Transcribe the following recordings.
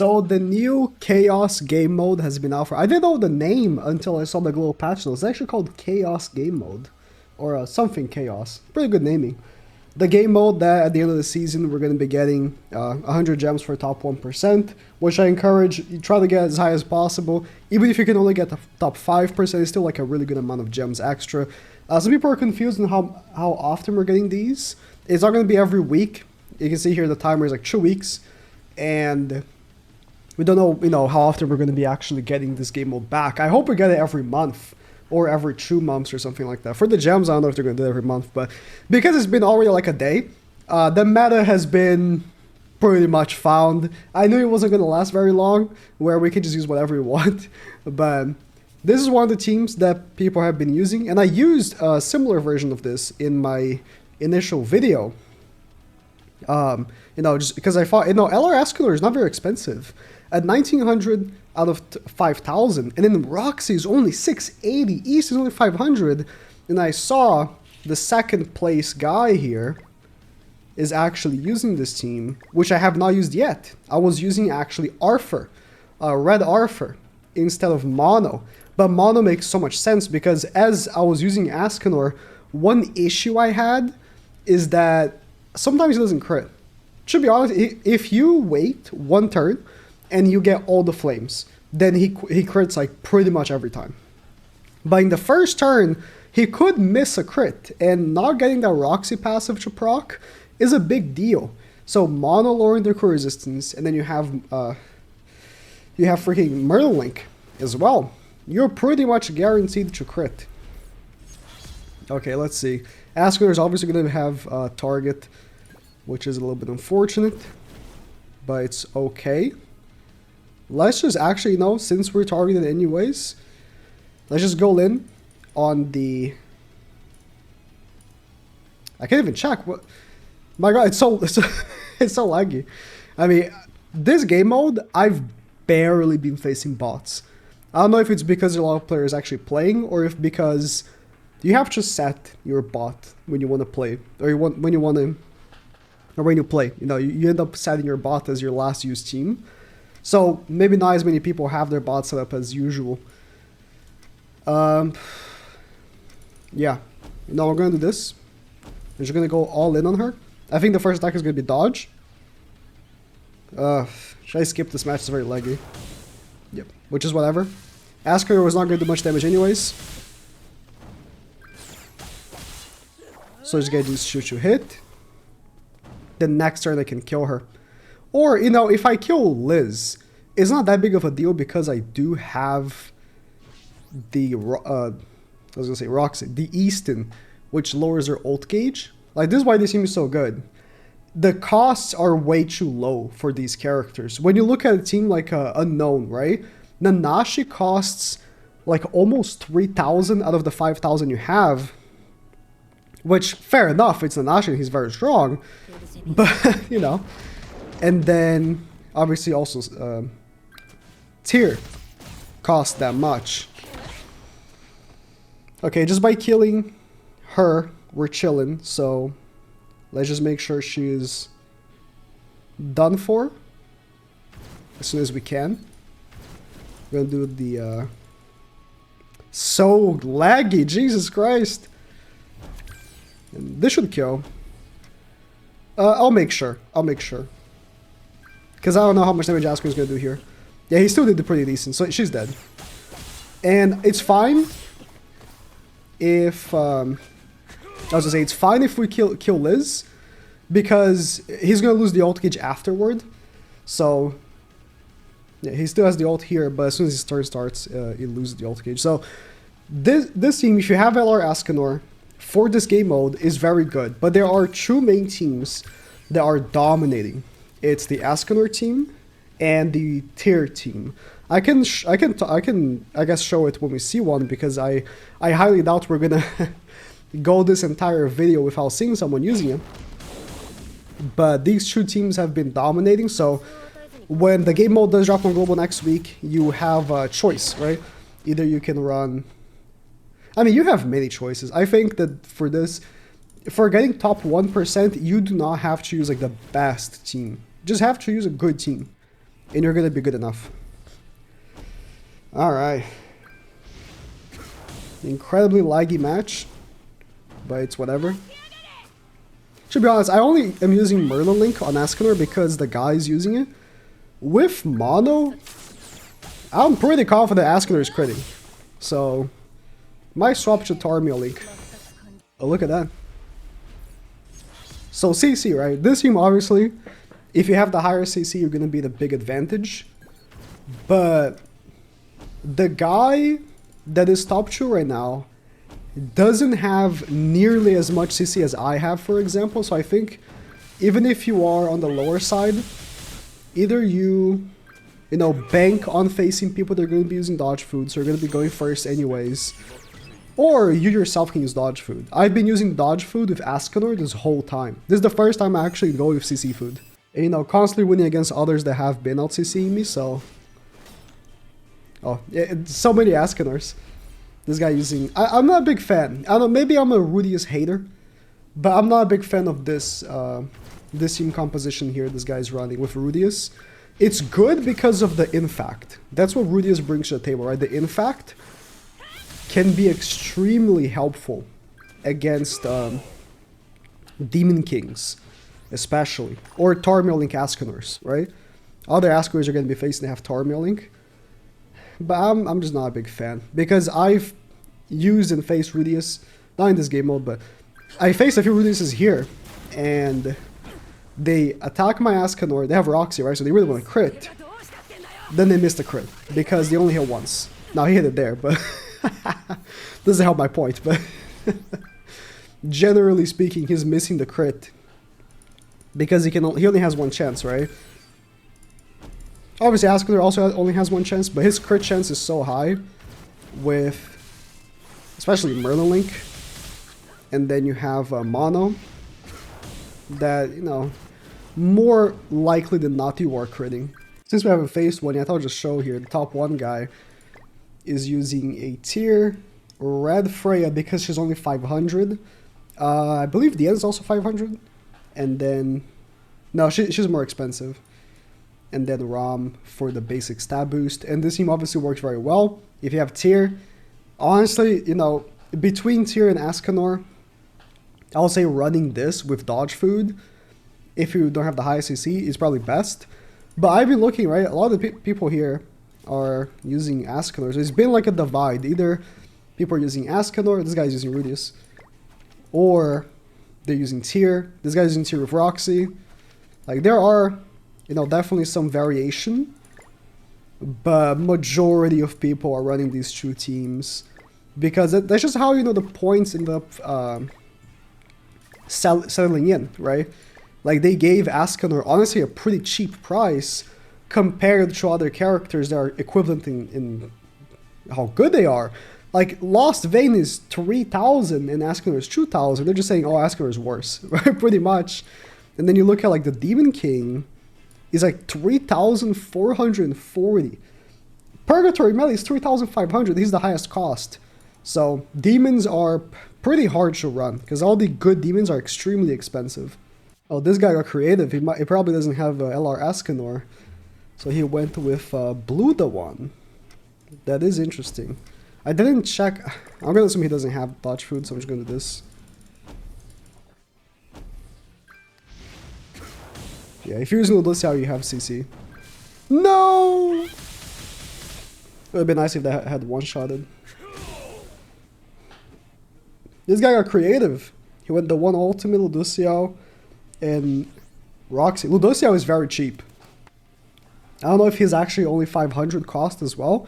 So the new Chaos game mode has been out for... I didn't know the name until I saw the global patch notes. It's actually called Chaos game mode. Or something Chaos. Pretty good naming. The game mode that at the end of the season we're going to be getting 100 gems for top 1%. Which I encourage you try to get as high as possible. Even if you can only get the top 5%, it's still like a really good amount of gems extra. Some people are confused on how often we're getting these. It's not going to be every week. You can see here the timer is like 2 weeks. And... we don't know, how often we're going to be actually getting this game mode back. I hope we get it every month or every 2 months or something like that. For the gems, I don't know if they're going to do it every month, but because it's been already like a day, the meta has been pretty much found. I knew it wasn't going to last very long, where we can just use whatever we want, but this is one of the teams that people have been using, and I used a similar version of this in my initial video. Just because I thought, LR ESCANOR is not very expensive. At 1900 out of 5000, and then Roxy is only 680, East is only 500, and I saw the second place guy here is actually using this team, which I have not used yet. I was using actually Arthur, Red Arthur, instead of Mono, but Mono makes so much sense because as I was using ESCANOR, one issue I had is that sometimes he doesn't crit. To be honest, if you wait one turn, and you get all the flames, then he crits like pretty much every time. But in the first turn, he could miss a crit, and not getting that Roxy passive to proc is a big deal. So Mono lowering the crit resistance, and then you have freaking Myrtle Link as well. You're pretty much guaranteed to crit. Okay, let's see. ESCANOR is obviously going to have target, which is a little bit unfortunate, but it's okay. Let's just actually, since we're targeted anyways, let's just go in on the... I can't even check. What? My god, it's so laggy. I mean, this game mode, I've barely been facing bots. I don't know if it's because a lot of players actually playing, or if because you have to set your bot when you want to play, or when you play. You end up setting your bot as your last used team. So maybe not as many people have their bot set up as usual. Yeah. We're going to do this. We're just going to go all in on her. I think the first attack is going to be dodge. Should I skip this match? It's very laggy. Yep. Which is whatever. ESCANOR was not going to do much damage anyways. So just get this shoot hit. Then next turn I can kill her. Or, if I kill Liz, it's not that big of a deal because I do have the, Roxy, the Easton, which lowers her ult gauge. Like, this is why they seem so good. The costs are way too low for these characters. When you look at a team like Unknown, right? Nanashi costs like almost 3,000 out of the 5,000 you have. Which, fair enough, it's Nanashi, he's very strong. But, And then, obviously, also, Tyr cost that much. Okay, just by killing her, we're chilling. So, let's just make sure she's done for as soon as we can. We're gonna do the, so laggy, Jesus Christ. And this should kill. I'll make sure. Because I don't know how much damage ESCANOR is going to do here. Yeah, he still did pretty decent, so she's dead. And it's fine if... I was going to say, it's fine if we kill Liz, because he's going to lose the ult gauge afterward. So, yeah, he still has the ult here, but as soon as his turn starts, he loses the ult gauge. So, this team, if you have LR ESCANOR, for this game mode, is very good. But there are two main teams that are dominating. It's the ESCANOR team and the Tyr team. I guess show it when we see one, because I highly doubt we're gonna go this entire video without seeing someone using it. But these two teams have been dominating, so when the game mode does drop on global next week, you have a choice, right? Either you can run... I mean, you have many choices. I think that for this, for getting top 1%, you do not have to use like the best team. Just have to use a good team. and you're gonna be good enough. Alright. Incredibly laggy match, but it's whatever. To be honest, I only am using Merlin Link on ESCANOR because the guy's using it. With Mono, I'm pretty confident ESCANOR is critting. So, might swap to Tarmio Link. Oh, look at that. So CC, right? This team, obviously, if you have the higher CC, you're going to be the big advantage. But the guy that is top 2 right now doesn't have nearly as much CC as I have, for example. So I think even if you are on the lower side, either you know, bank on facing people that are going to be using dodge food, so you're going to be going first anyways. Or you yourself can use dodge food. I've been using dodge food with ESCANOR this whole time. This is the first time I actually go with CC food. And, you know, constantly winning against others that have been out CCing me, so... Oh, yeah, so many ESCANORs. This guy using... I'm not a big fan. I don't know, maybe I'm a Rudius hater, but I'm not a big fan of this this team composition here this guy's running with Rudius. It's good because of the infact. That's what Rudius brings to the table, right? The infact can be extremely helpful against Demon Kings, especially. Or Tarmio Link ESCANORs, right? Other ESCANORs are going to be facing to have Tarmio Link. But I'm just not a big fan. Because I've used and faced Rudius, not in this game mode, but I faced a few Rudiuses here, and they attack my ESCANOR, they have Roxy, right? So they really want to crit. Then they missed the crit, because they only hit once. Now he hit it there, but... doesn't help my point, but... generally speaking, he's missing the crit. Because he only has one chance, right? Obviously, ESCANOR also only has one chance, but his crit chance is so high with... especially Merlin Link. And then you have Mono. That, you know, more likely than not you are critting. Since we haven't faced one yet, I thought I'll just show here. The top 1 guy is using a tier Red Freya because she's only 500. I believe the end is also 500. And then... no, she's more expensive. And then Rom for the basic stab boost. And this team obviously works very well. If you have tier, honestly, you know, between tier and ESCANOR, I'll say running this with dodge food, if you don't have the highest CC, is probably best. But I've been looking, right, a lot of the people here are using ESCANOR. So it's been like a divide. Either people are using ESCANOR, this guy's using Rudius, or they're using tier. This guy's using tier with Roxy. Like, there are, you know, definitely some variation, but majority of people are running these 2 teams because that's just how, you know, the points end up settling in, right? Like, they gave ESCANOR honestly a pretty cheap price compared to other characters that are equivalent in how good they are. Like, Lost Vein is 3,000 and ESCANOR is 2,000. They're just saying, oh, ESCANOR is worse, right? Pretty much. And then you look at, like, the Demon King is like 3,440. Purgatory Melee is 3,500. He's the highest cost. So, demons are pretty hard to run because all the good demons are extremely expensive. Oh, this guy got creative. He probably doesn't have LR ESCANOR. So he went with Blue the One. That is interesting. I didn't check. I'm going to assume he doesn't have dodge food, so I'm just going to do this. Yeah, if you're using Lucio, you have CC. No! It would have been nice if they had one-shotted. This guy got creative. He went the one ultimate Lucio and Roxy. Lucio is very cheap. I don't know if he's actually only 500 cost as well,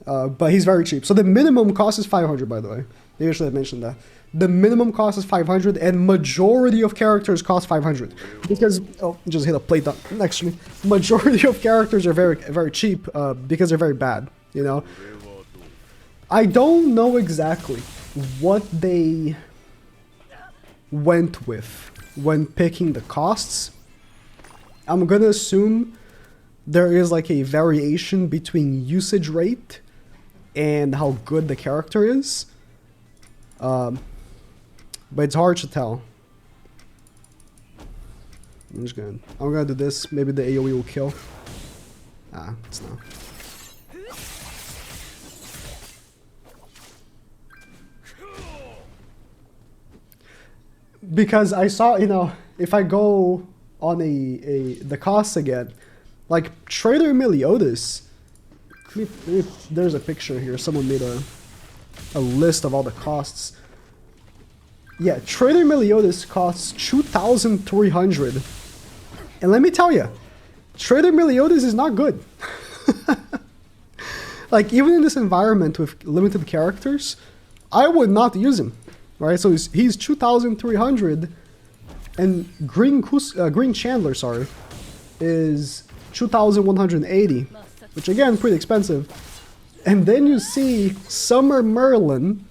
but he's very cheap. So the minimum cost is 500, by the way. Maybe I should have mentioned that. The minimum cost is 500, and majority of characters cost 500. Because, oh, just hit a plate next to me. Majority of characters are very, very cheap because they're very bad, you know? I don't know exactly what they went with when picking the costs. I'm gonna assume there is like a variation between usage rate and how good the character is. But it's hard to tell. I'm gonna do this. Maybe the AoE will kill. Ah, it's not. Because I saw, you know, if I go on the costs again, like Trader Meliodas, there's a picture here. Someone made a list of all the costs. Yeah, Trader Meliodas costs 2,300. And let me tell you, Trader Meliodas is not good. Like, even in this environment with limited characters, I would not use him. Right, so he's 2,300, and Green Chandler, sorry, is 2,180, which again, pretty expensive. And then you see Summer Merlin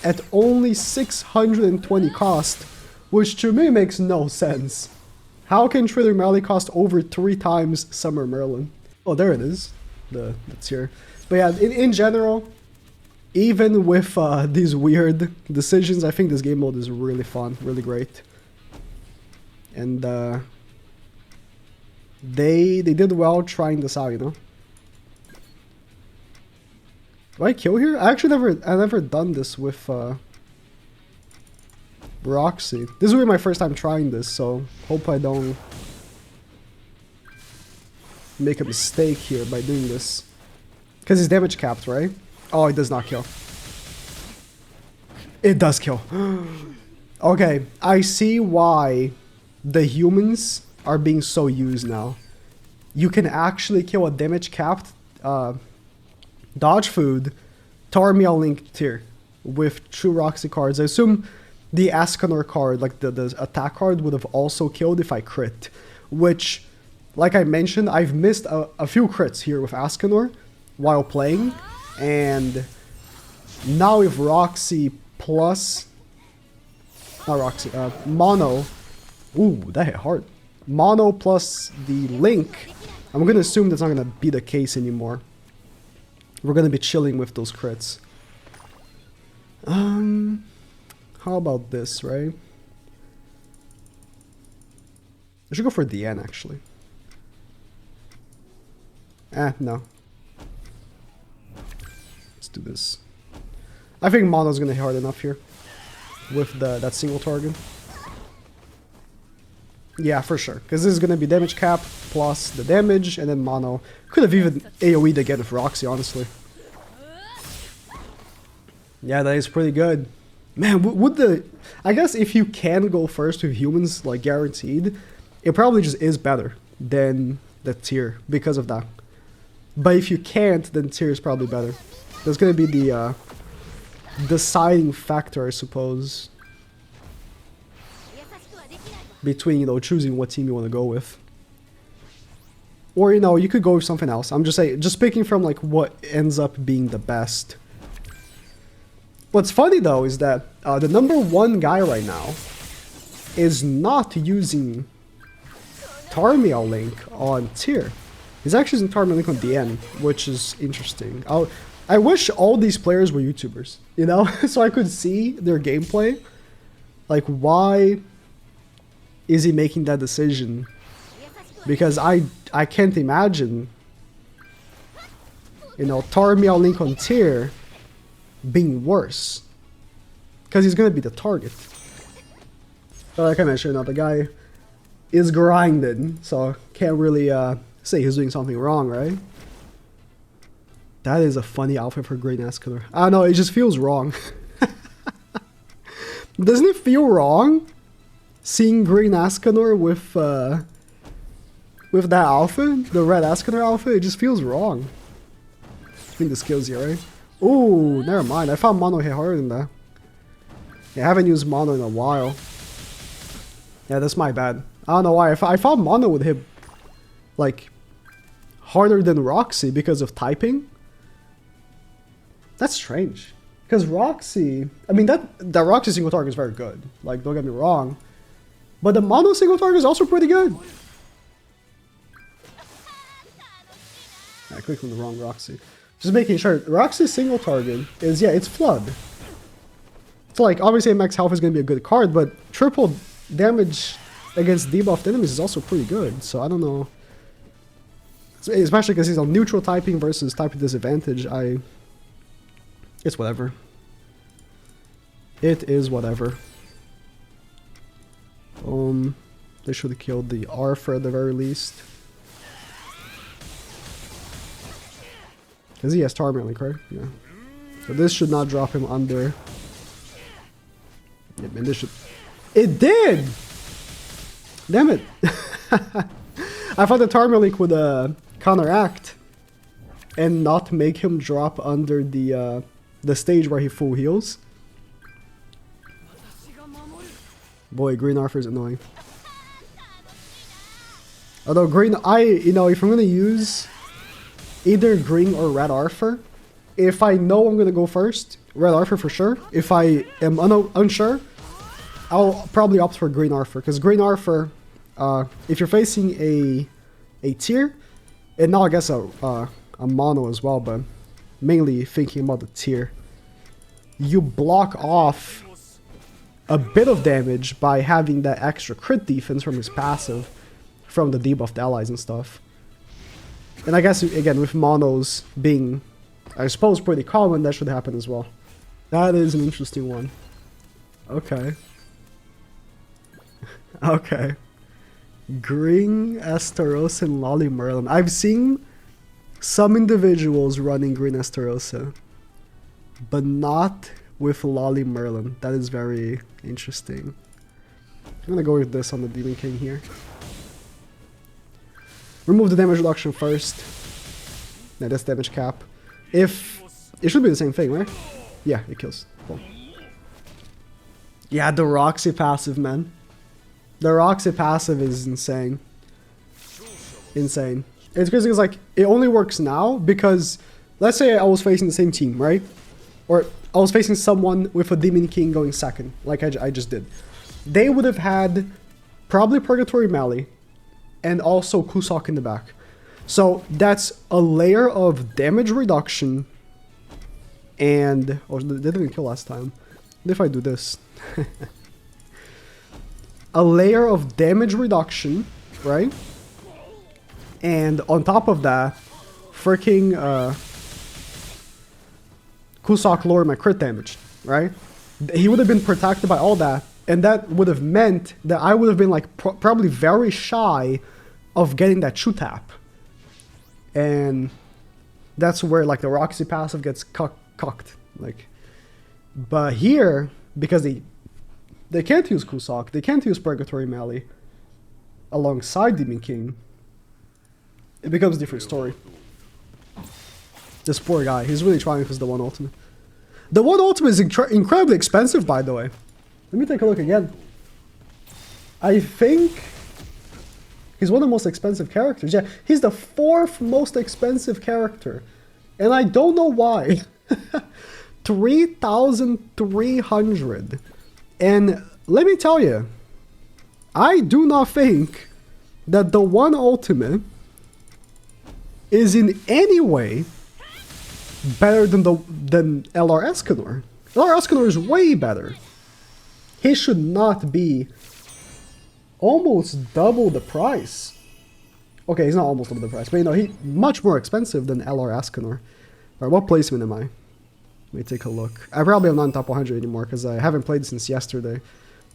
at only 620 cost, which to me makes no sense. How can Trader Merlin cost over 3 times Summer Merlin? Oh, there it is. That's here. But yeah, in general, even with these weird decisions, I think this game mode is really fun, really great. And they did well trying this out, you know. Do I kill here? I never done this with Roxy. This will be my first time trying this, so hope I don't make a mistake here by doing this. Because he's damage capped, right? Oh, it does not kill. It does kill. Okay, I see why the humans are being so used now. You can actually kill a damage capped dodge food Tarmiel Link tier with 2 Roxy cards. I assume the ESCANOR card, like the attack card, would have also killed if I crit. Which, like I mentioned, I've missed a few crits here with ESCANOR while playing. And now with Roxy plus... Not Roxy, Mono. Ooh, that hit hard. Mono plus the Link. I'm gonna assume that's not gonna be the case anymore. We're gonna be chilling with those crits. How about this, right? I should go for the N, actually. No. Let's do this. I think Mono's gonna hit hard enough here with that single target. Yeah, for sure. Because this is gonna be damage cap plus the damage, and then Mono could have even AoE'd again with Roxy, honestly. Yeah, that is pretty good. Man, would the... I guess if you can go first with humans, like guaranteed, it probably just is better than the tier because of that. But if you can't, then tier is probably better. That's gonna be the deciding factor, I suppose, between, you know, choosing what team you want to go with. Or, you know, you could go with something else. I'm just saying, just picking from like what ends up being the best. What's funny though is that the #1 guy right now is not using Tarmiel Link on tier. He's actually using Tarmiel Link on DN, which is interesting. I wish all these players were YouTubers, you know, so I could see their gameplay. Like, why is he making that decision? Because I can't imagine, you know, Tarmiel Link on tier being worse, because he's gonna be the target. But like I mentioned, the guy is grinding, so can't really say he's doing something wrong, right? That is a funny outfit for Green ESCANOR. I don't know, it just feels wrong. Doesn't it feel wrong seeing Green ESCANOR with that outfit, the red ESCANOR outfit? It just feels wrong. I think this kills you, right? Ooh, never mind. I found Mono hit harder than that. Yeah, I haven't used Mono in a while. Yeah, that's my bad. I don't know why. I thought Mono would hit, like, harder than Roxy because of typing. That's strange. Because Roxy... I mean, that Roxy single target is very good. Like, don't get me wrong. But the Mono single target is also pretty good. I clicked on the wrong Roxy. Just making sure. Roxy's single target is, yeah, it's Flood. So, like, obviously max health is going to be a good card, but triple damage against debuffed enemies is also pretty good. So, I don't know. Especially because he's on neutral typing versus typing disadvantage. It's whatever. It is whatever. They should have killed the Arthur at the very least. Because he has Torment Link, right? Yeah. So this should not drop him under. Yeah, man, this should... It did! Damn it. I thought the Torment Link would counteract and not make him drop under the stage where he full heals. Boy, Green Arthur is annoying. Although Green, you know, if I'm gonna use either Green or Red Arthur, if I know I'm gonna go first, Red Arthur for sure. If I am unsure, I'll probably opt for Green Arthur, because Green Arthur, if you're facing a tier, and now I guess a mono as well, but mainly thinking about the tier, you block off a bit of damage by having that extra crit defense from his passive, from the debuffed allies and stuff. And I guess, again, with monos being, I suppose, pretty common, that should happen as well. That is an interesting one. Okay. Okay. Green Estarossa and Lolly Merlin. I've seen some individuals running Green Estarossa, but not with Lolly Merlin. That is very interesting. I'm gonna go with this on the Demon King here. Remove the damage reduction first. Yeah, that's damage cap. If... It should be the same thing, right? Yeah, it kills. Cool. Yeah, the Roxy passive, man. The Roxy passive is insane. Insane. It's crazy because, like, it only works now because... Let's say I was facing the same team, right? Or I was facing someone with a Demon King going second, like I just did. They would have had probably Purgatory Melee, and also Kusok in the back. So that's a layer of damage reduction, and... Oh, they didn't kill last time. What if I do this? A layer of damage reduction, right? And on top of that, freaking Kusok lower my crit damage, right? He would have been protected by all that, and that would have meant that I would have been like probably very shy of getting that Chu tap. And that's where like the Roxy passive gets cocked. Like, but here, because they can't use Kusok, they can't use Purgatory Melee alongside Demon King, it becomes a different story. This poor guy, he's really trying because the one ultimate. The one ultimate is incredibly expensive, by the way. Let me take a look again. I think he's one of the most expensive characters. Yeah, he's the 4th most expensive character. And I don't know why. 3,300. And let me tell you, I do not think that the one ultimate is in any way better than LR ESCANOR. LR ESCANOR is way better. He should not be almost double the price. Okay, he's not almost double the price, but you know, he's much more expensive than LR ESCANOR. Alright, what placement am I? Let me take a look. I probably am not in top 100 anymore because I haven't played since yesterday.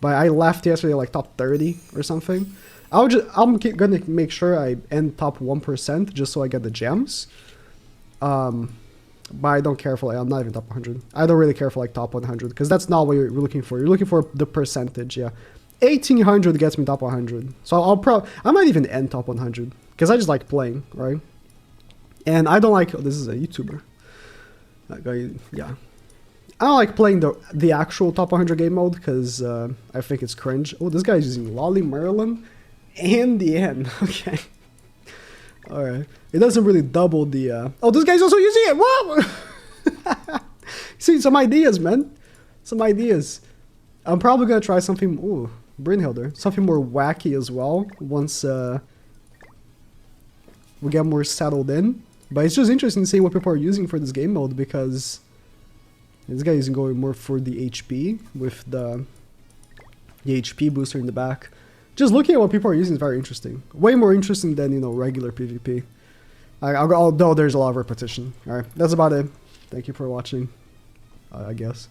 But I left yesterday like top 30 or something. I'm gonna make sure I end top 1% just so I get the gems. But I don't care for like, I'm not even top 100. I don't really care for like top 100 because that's not what you're looking for. You're looking for the percentage, yeah. 1800 gets me top 100. So I might even end top 100 because I just like playing, right? And I don't like, oh, this is a YouTuber. That guy, yeah. I don't like playing the actual top 100 game mode because I think it's cringe. Oh, this guy's using Lolly Merlin and the end. Okay. Alright. It doesn't really double the... Oh, this guy's also using it! Whoa! See, some ideas, man. Some ideas. I'm probably gonna try something... Ooh, Brynhilder. Something more wacky as well once we get more settled in. But it's just interesting to see what people are using for this game mode because... This guy isn't going more for the HP with the HP booster in the back. Just looking at what people are using is very interesting. Way more interesting than, you know, regular PvP. Although there's a lot of repetition. All right, that's about it. Thank you for watching. I guess.